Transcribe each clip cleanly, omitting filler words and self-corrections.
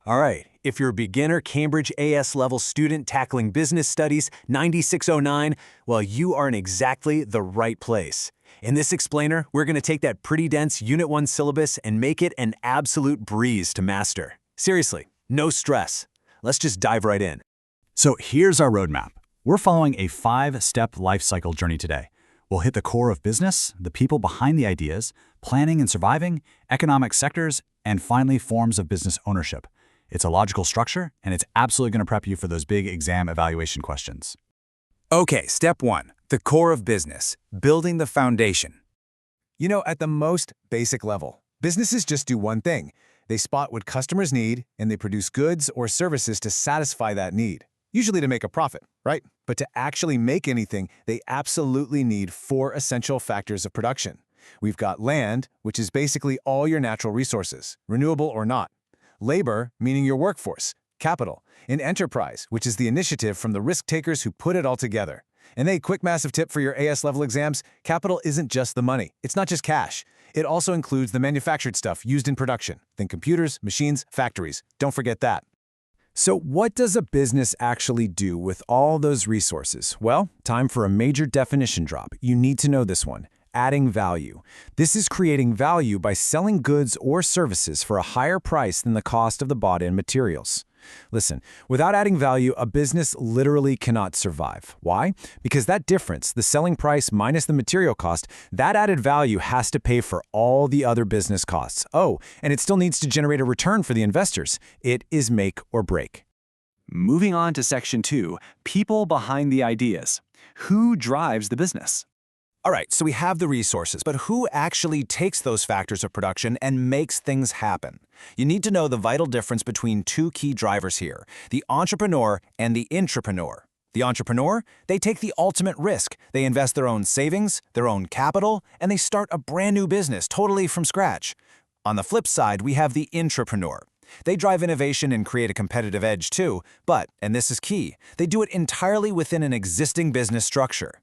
All right, if you're a beginner Cambridge AS level student tackling business studies 9609, well, you are in exactly the right place. In this explainer, we're going to take that pretty dense Unit 1 syllabus and make it an absolute breeze to master. Seriously, no stress. Let's just dive right in. So here's our roadmap. We're following a 5-step life cycle journey today. We'll hit the core of business, the people behind the ideas, planning and surviving, economic sectors, and finally forms of business ownership. It's a logical structure, and it's absolutely going to prep you for those big exam evaluation questions. Okay, step 1, the core of business, building the foundation. You know, at the most basic level, businesses just do one thing. They spot what customers need, and they produce goods or services to satisfy that need, usually to make a profit, right? But to actually make anything, they absolutely need 4 essential factors of production. We've got land, which is basically all your natural resources, renewable or not. Labor, meaning your workforce. Capital, and enterprise, which is the initiative from the risk takers who put it all together. And hey, quick massive tip for your AS level exams, capital isn't just the money. It's not just cash. It also includes the manufactured stuff used in production. Think computers, machines, factories. Don't forget that. So what does a business actually do with all those resources? Well, time for a major definition drop. You need to know this one. Adding value. This is creating value by selling goods or services for a higher price than the cost of the bought-in materials. Listen, without adding value, a business literally cannot survive. Why? Because that difference, the selling price minus the material cost, that added value has to pay for all the other business costs. Oh, and it still needs to generate a return for the investors. It is make or break. Moving on to Section 2, people behind the ideas. Who drives the business? All right, so we have the resources, but who actually takes those factors of production and makes things happen? You need to know the vital difference between 2 key drivers here, the entrepreneur and the intrapreneur. The entrepreneur, they take the ultimate risk. They invest their own savings, their own capital, and they start a brand new business totally from scratch. On the flip side, we have the intrapreneur. They drive innovation and create a competitive edge too, but, and this is key, they do it entirely within an existing business structure.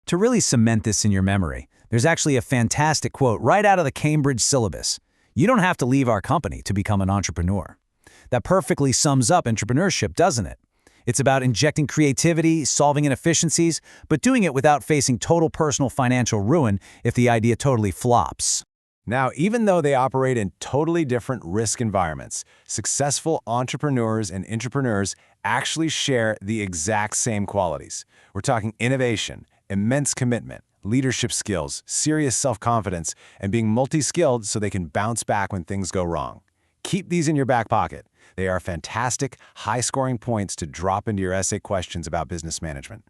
To really cement this in your memory, there's actually a fantastic quote right out of the Cambridge syllabus. You don't have to leave our company to become an entrepreneur. That perfectly sums up entrepreneurship, doesn't it? It's about injecting creativity, solving inefficiencies, but doing it without facing total personal financial ruin if the idea totally flops. Now, even though they operate in totally different risk environments, successful entrepreneurs and intrapreneurs actually share the exact same qualities. We're talking innovation, immense commitment, leadership skills, serious self-confidence, and being multi-skilled so they can bounce back when things go wrong. Keep these in your back pocket. They are fantastic, high-scoring points to drop into your essay questions about business management.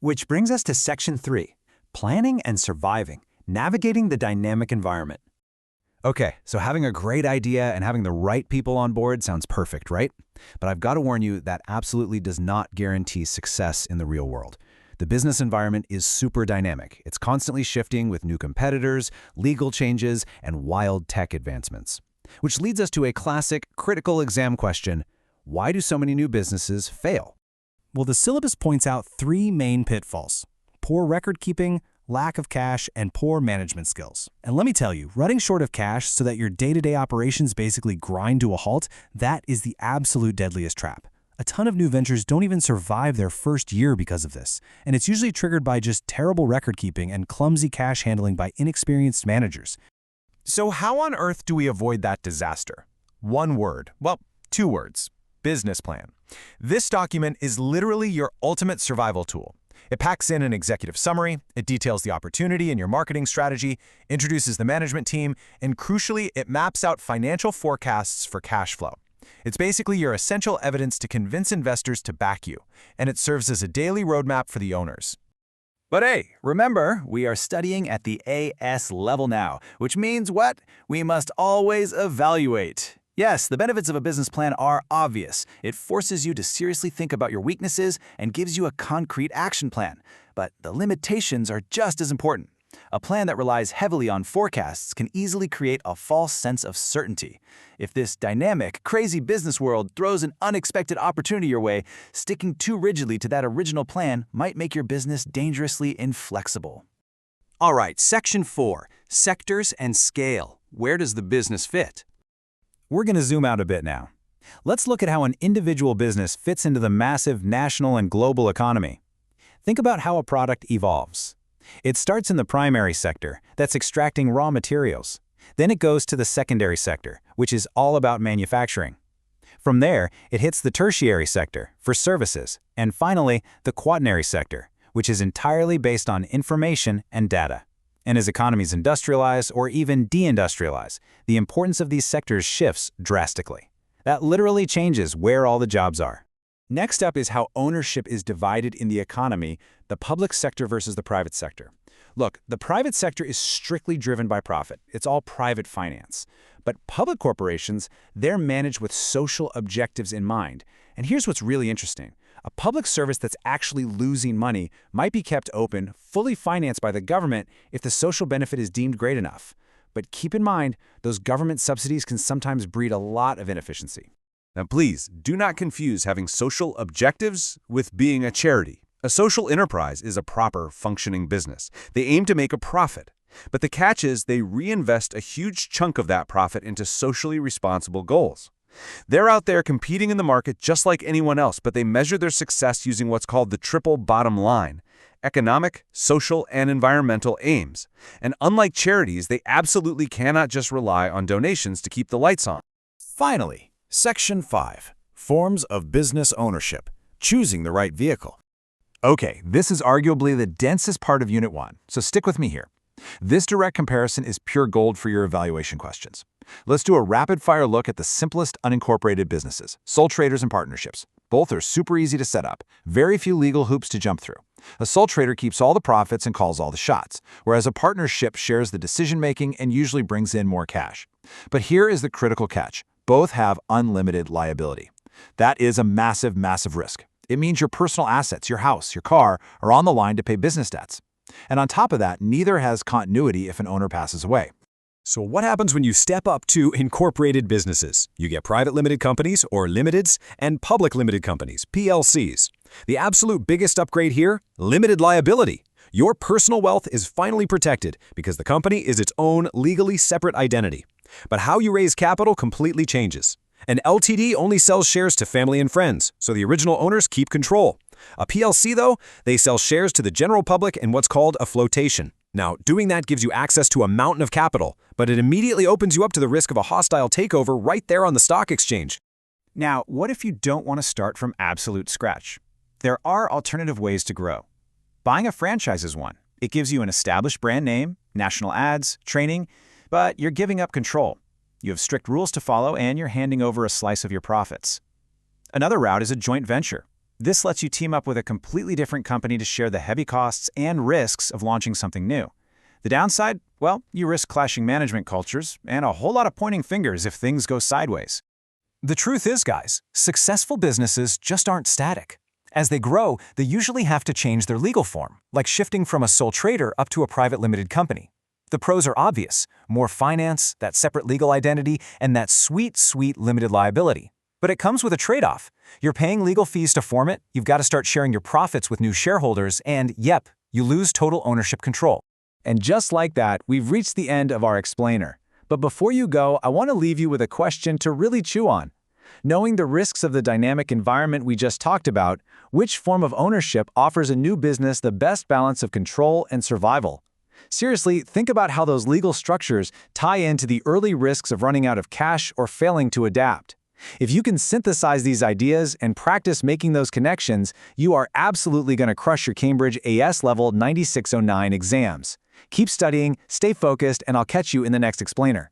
Which brings us to Section 3, planning and surviving, navigating the dynamic environment. Okay, so having a great idea and having the right people on board sounds perfect, right? But I've got to warn you that absolutely does not guarantee success in the real world. The business environment is super dynamic. It's constantly shifting with new competitors, legal changes, and wild tech advancements. Which leads us to a classic critical exam question: why do so many new businesses fail? Well, the syllabus points out 3 main pitfalls: poor record keeping, lack of cash, and poor management skills. And let me tell you, running short of cash so that your day-to-day operations basically grind to a halt, that is the absolute deadliest trap. A ton of new ventures don't even survive their first year because of this, and it's usually triggered by just terrible record-keeping and clumsy cash handling by inexperienced managers. So how on earth do we avoid that disaster? 1 word. Well, 2 words. Business plan. This document is literally your ultimate survival tool. It packs in an executive summary, it details the opportunity in your marketing strategy, introduces the management team, and crucially, it maps out financial forecasts for cash flow. It's basically your essential evidence to convince investors to back you, and it serves as a daily roadmap for the owners. But hey, remember, we are studying at the AS level now, which means what? We must always evaluate. Yes, the benefits of a business plan are obvious. It forces you to seriously think about your weaknesses and gives you a concrete action plan. But the limitations are just as important. A plan that relies heavily on forecasts can easily create a false sense of certainty. If this dynamic, crazy business world throws an unexpected opportunity your way, sticking too rigidly to that original plan might make your business dangerously inflexible. All right, Section 4, sectors and scale. Where does the business fit? We're going to zoom out a bit now. Let's look at how an individual business fits into the massive national and global economy. Think about how a product evolves. It starts in the primary sector, that's extracting raw materials. Then it goes to the secondary sector, which is all about manufacturing. From there, it hits the tertiary sector for services, and finally, the quaternary sector, which is entirely based on information and data. And as economies industrialize or even deindustrialize, the importance of these sectors shifts drastically. That literally changes where all the jobs are. Next up is how ownership is divided in the economy, the public sector versus the private sector. Look, the private sector is strictly driven by profit. It's all private finance. But public corporations, they're managed with social objectives in mind. And here's what's really interesting. A public service that's actually losing money might be kept open, fully financed by the government if the social benefit is deemed great enough. But keep in mind, those government subsidies can sometimes breed a lot of inefficiency. Now please, do not confuse having social objectives with being a charity. A social enterprise is a proper, functioning business. They aim to make a profit. But the catch is they reinvest a huge chunk of that profit into socially responsible goals. They're out there competing in the market just like anyone else, but they measure their success using what's called the triple bottom line: economic, social, and environmental aims. And unlike charities, they absolutely cannot just rely on donations to keep the lights on. Finally, Section 5, Forms of Business Ownership, Choosing the Right Vehicle. Okay, this is arguably the densest part of Unit 1, so stick with me here. This direct comparison is pure gold for your evaluation questions. Let's do a rapid-fire look at the simplest unincorporated businesses, sole traders and partnerships. Both are super easy to set up, very few legal hoops to jump through. A sole trader keeps all the profits and calls all the shots, whereas a partnership shares the decision-making and usually brings in more cash. But here is the critical catch. Both have unlimited liability. That is a massive, massive risk. It means your personal assets, your house, your car, are on the line to pay business debts. And on top of that, neither has continuity if an owner passes away. So what happens when you step up to incorporated businesses? You get private limited companies, or limiteds, and public limited companies, PLCs. The absolute biggest upgrade here? Limited liability. Your personal wealth is finally protected because the company is its own legally separate identity. But how you raise capital completely changes. An LTD only sells shares to family and friends, so the original owners keep control. A PLC, though, they sell shares to the general public in what's called a flotation. Now, doing that gives you access to a mountain of capital, but it immediately opens you up to the risk of a hostile takeover right there on the stock exchange. Now, what if you don't want to start from absolute scratch? There are alternative ways to grow. Buying a franchise is one. It gives you an established brand name, national ads, training, but you're giving up control. You have strict rules to follow, and you're handing over a slice of your profits. Another route is a joint venture. This lets you team up with a completely different company to share the heavy costs and risks of launching something new. The downside? Well, you risk clashing management cultures and a whole lot of pointing fingers if things go sideways. The truth is, guys, successful businesses just aren't static. As they grow, they usually have to change their legal form, like shifting from a sole trader up to a private limited company. The pros are obvious: more finance, that separate legal identity, and that sweet, sweet limited liability. But it comes with a trade-off. You're paying legal fees to form it, you've got to start sharing your profits with new shareholders, and yep, you lose total ownership control. And just like that, we've reached the end of our explainer. But before you go, I want to leave you with a question to really chew on. Knowing the risks of the dynamic environment we just talked about, which form of ownership offers a new business the best balance of control and survival? Seriously, think about how those legal structures tie into the early risks of running out of cash or failing to adapt. If you can synthesize these ideas and practice making those connections, you are absolutely going to crush your Cambridge AS Level 9609 exams. Keep studying, stay focused, and I'll catch you in the next explainer.